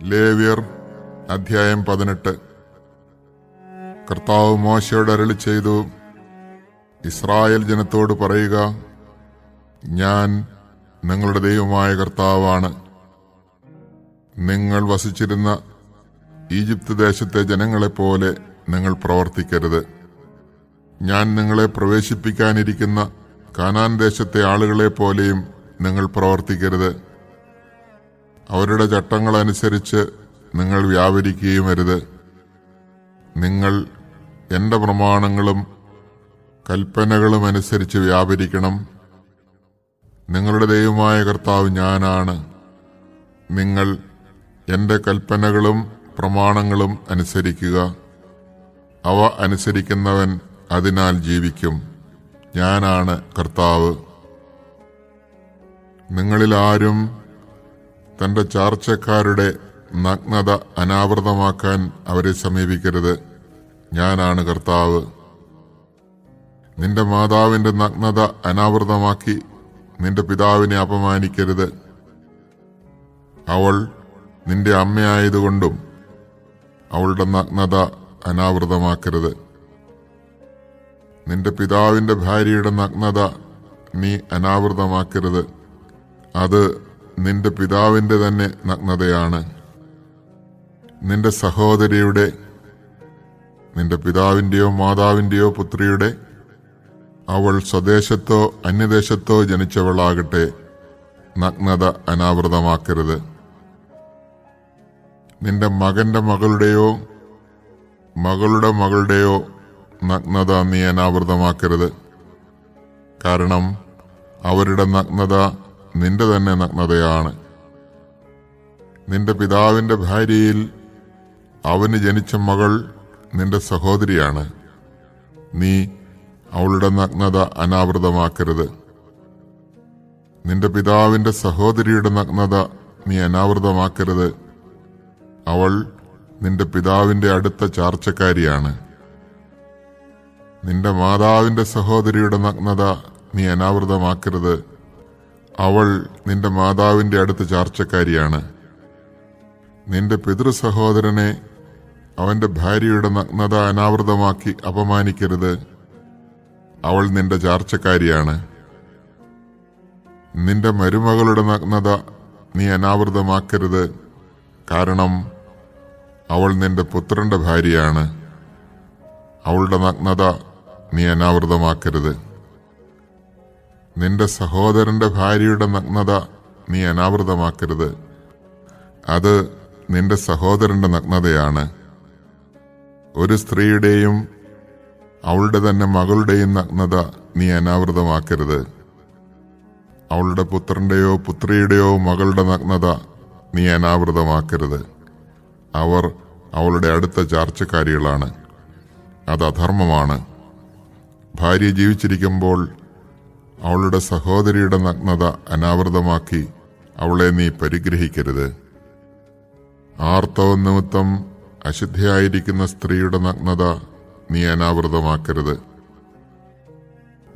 ലേവ്യർ അധ്യായം 18. കർത്താവ് മോശയോട് അരുളി ചെയ്തു, ഇസ്രായേൽ ജനത്തോട് പറയുക, ഞാൻ നിങ്ങളുടെ ദൈവമായ കർത്താവാണ്. നിങ്ങൾ വസിച്ചിരുന്ന ഈജിപ്ത് ദേശത്തെ ജനങ്ങളെപ്പോലെ നിങ്ങൾ പ്രവർത്തിക്കരുത്. ഞാൻ നിങ്ങളെ പ്രവേശിപ്പിക്കാനിരിക്കുന്ന കാനാൻ ദേശത്തെ ആളുകളെപ്പോലെയും നിങ്ങൾ പ്രവർത്തിക്കരുത്. അവരുടെ ചട്ടങ്ങളനുസരിച്ച് നിങ്ങൾ വ്യാപരിക്കുകയും അരുത്. നിങ്ങൾ എൻ്റെ പ്രമാണങ്ങളും കൽപ്പനകളും അനുസരിച്ച് വ്യാപരിക്കണം. നിങ്ങളുടെ ദൈവമായ കർത്താവ് ഞാനാണ്. നിങ്ങൾ എൻ്റെ കൽപ്പനകളും പ്രമാണങ്ങളും അനുസരിക്കുക. അവ അനുസരിക്കുന്നവൻ അതിനാൽ ജീവിക്കും. ഞാനാണ് കർത്താവ്. നിങ്ങളിൽ ആരും തന്റെ ചാർച്ചക്കാരുടെ നഗ്നത അനാവൃതമാക്കാൻ അവരെ സമീപിക്കരുത്. ഞാനാണ് കർത്താവ്. നിന്റെ മാതാവിന്റെ നഗ്നത അനാവൃതമാക്കി നിന്റെ പിതാവിനെ അപമാനിക്കരുത്. അവൾ നിന്റെ അമ്മയായതുകൊണ്ടും അവളുടെ നഗ്നത അനാവൃതമാക്കരുത്. നിന്റെ പിതാവിന്റെ ഭാര്യയുടെ നഗ്നത നീ അനാവൃതമാക്കരുത്. അത് നിന്റെ പിതാവിന്റെ തന്നെ നഗ്നതയാണ്. നിന്റെ സഹോദരിയുടെ, നിന്റെ പിതാവിന്റെയോ മാതാവിന്റെയോ പുത്രിയുടെ, അവൾ സ്വദേശത്തോ അന്യദേശത്തോ ജനിച്ചവളാകട്ടെ, നഗ്നത അനാവൃതമാക്കരുത്. നിന്റെ മകന്റെ മകളുടെയോ മകളുടെ മകളുടെയോ നഗ്നത നീ അനാവൃതമാക്കരുത്. കാരണം അവരുടെ നഗ്നത നിന്റെ തന്നെ നഗ്നതയാണ്. നിന്റെ പിതാവിന്റെ ഭാര്യയിൽ അവന് ജനിച്ച മകൾ നിന്റെ സഹോദരിയാണ്. നീ അവളുടെ നഗ്നത അനാവൃതമാക്കരുത്. നിന്റെ പിതാവിന്റെ സഹോദരിയുടെ നഗ്നത നീ അനാവൃതമാക്കരുത്. അവൾ നിന്റെ പിതാവിന്റെ അടുത്ത ചാർച്ചക്കാരിയാണ്. നിന്റെ മാതാവിന്റെ സഹോദരിയുടെ നഗ്നത നീ അനാവൃതമാക്കരുത്. അവൾ നിന്റെ മാതാവിന്റെ അടുത്ത ചാർച്ചക്കാരിയാണ്. നിന്റെ പിതൃ സഹോദരനെ അവന്റെ ഭാര്യയുടെ നഗ്നത അനാവൃതമാക്കി അപമാനിക്കരുത്. അവൾ നിന്റെ ചാർച്ചക്കാരിയാണ്. നിന്റെ മരുമകളുടെ നഗ്നത നീ അനാവൃതമാക്കരുത്. കാരണം അവൾ നിന്റെ പുത്രന്റെ ഭാര്യയാണ്. അവളുടെ നഗ്നത നീ അനാവൃതമാക്കരുത്. നിന്റെ സഹോദരന്റെ ഭാര്യയുടെ നഗ്നത നീ അനാവൃതമാക്കരുത്. അത് നിന്റെ സഹോദരന്റെ നഗ്നതയാണ്. ഒരു സ്ത്രീയുടെയും അവളുടെ തന്നെ മകളുടെയും നഗ്നത നീ അനാവൃതമാക്കരുത്. അവളുടെ പുത്രന്റെയോ പുത്രിയുടെയോ മകളുടെ നഗ്നത നീ അനാവൃതമാക്കരുത്. അവർ അവളുടെ അടുത്ത ചാർച്ചക്കാരികളാണ്. അത് അധർമ്മമാണ്. ഭാര്യ ജീവിച്ചിരിക്കുമ്പോൾ അവളുടെ സഹോദരിയുടെ നഗ്നത അനാവൃതമാക്കി അവളെ നീ പരിഗ്രഹിക്കരുത്. ആർത്തവം നിമിത്തം അശുദ്ധയായിരിക്കുന്ന സ്ത്രീയുടെ നഗ്നത നീ അനാവൃതമാക്കരുത്.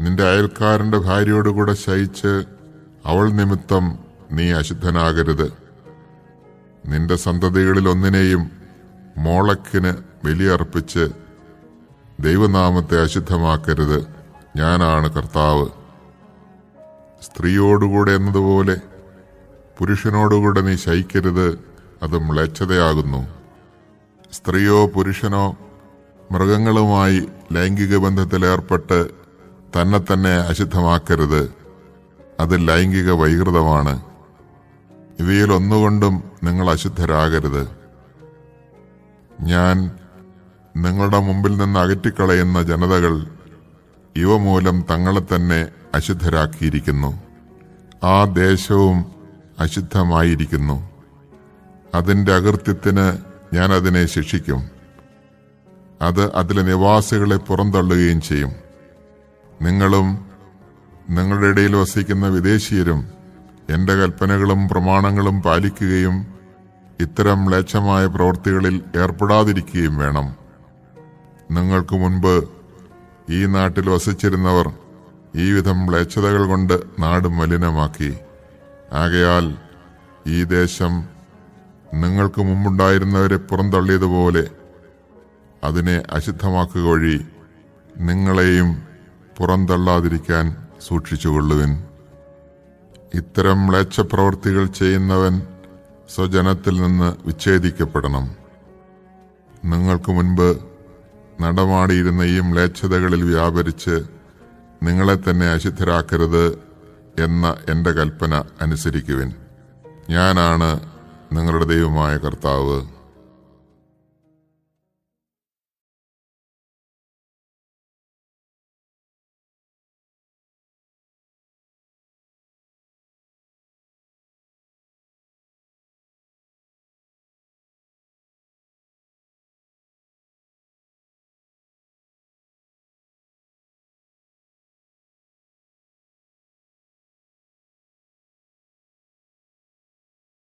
നിന്റെ അയൽക്കാരന്റെ ഭാര്യയോടുകൂടെ ശയിച്ച് അവൾ നിമിത്തം നീ അശുദ്ധനാകരുത്. നിന്റെ സന്തതികളിൽ ഒന്നിനെയും മോളക്കിന് ബലിയർപ്പിച്ച് ദൈവനാമത്തെ അശുദ്ധമാക്കരുത്. ഞാനാണ് കർത്താവ്. സ്ത്രീയോടുകൂടെ എന്നതുപോലെ പുരുഷനോടുകൂടെ നീ ശയിക്കരുത്. അത് മ്ലേച്ഛതയാകുന്നു. സ്ത്രീയോ പുരുഷനോ മൃഗങ്ങളുമായി ലൈംഗിക ബന്ധത്തിലേർപ്പെട്ട് തന്നെ അശുദ്ധമാക്കരുത്. അത് ലൈംഗിക വൈകൃതമാണ്. ഇവയിൽ ഒന്നുകൊണ്ടും നിങ്ങൾ അശുദ്ധരാകരുത്. ഞാൻ നിങ്ങളുടെ മുമ്പിൽ നിന്ന് അകറ്റിക്കളയുന്ന ജനതകൾ ഇവ മൂലം തങ്ങളെ തന്നെ അശുദ്ധരാക്കിയിരിക്കുന്നു. ആ ദേശവും അശുദ്ധമായിരിക്കുന്നു. അതിന്റെ അകൃത്യത്തിന് ഞാൻ അതിനെ ശിക്ഷിക്കും. അത് അതിലെ നിവാസികളെ പുറന്തള്ളുകയും ചെയ്യും. നിങ്ങളും നിങ്ങളുടെ ഇടയിൽ വസിക്കുന്ന വിദേശീയരും എന്റെ കൽപ്പനകളും പ്രമാണങ്ങളും പാലിക്കുകയും ഇത്തരം മ്ലേച്ഛമായ പ്രവൃത്തികളിൽ ഏർപ്പെടാതിരിക്കുകയും വേണം. നിങ്ങൾക്ക് മുൻപ് ഈ നാട്ടിൽ വസിച്ചിരുന്നവർ ഈ വിധം മ്ലേച്ഛതകൾ കൊണ്ട് നാട് മലിനമാക്കി. ആകയാൽ ഈ ദേശം നിങ്ങൾക്ക് മുമ്പുണ്ടായിരുന്നവരെ പുറന്തള്ളിയതുപോലെ അതിനെ അശുദ്ധമാക്കുക വഴി നിങ്ങളെയും പുറന്തള്ളാതിരിക്കാൻ സൂക്ഷിച്ചുകൊള്ളുവിൻ. ഇത്തരം മ്ലേച്ഛപ്രവൃത്തികൾ ചെയ്യുന്നവൻ സ്വജനത്തിൽ നിന്ന് വിച്ഛേദിക്കപ്പെടണം. നിങ്ങൾക്ക് മുൻപ് നടമാടിയിരുന്ന ഈ മ്ലേച്ഛതകളിൽ വ്യാപരിച്ച് നിങ്ങളെ തന്നെ അശുദ്ധരാക്കരുത് എന്ന എൻ്റെ കൽപ്പന അനുസരിക്കുവിൻ. ഞാനാണ് നിങ്ങളുടെ ദൈവമായ കർത്താവ്.